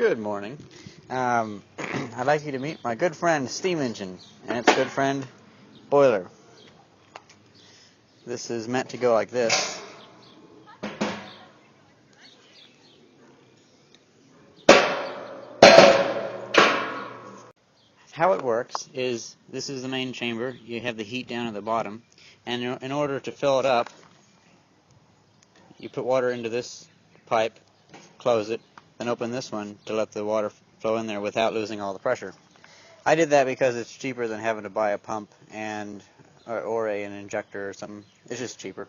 Good morning. I'd like you to meet my good friend Steam Engine and its good friend Boiler. This is meant to go like this. How it works is this is the main chamber. You have the heat down at the bottom, and in order to fill it up, you put water into this pipe, close it, then open this one to let the water flow in there without losing all the pressure. I did that because it's cheaper than having to buy a pump and or an injector or something. It's just cheaper.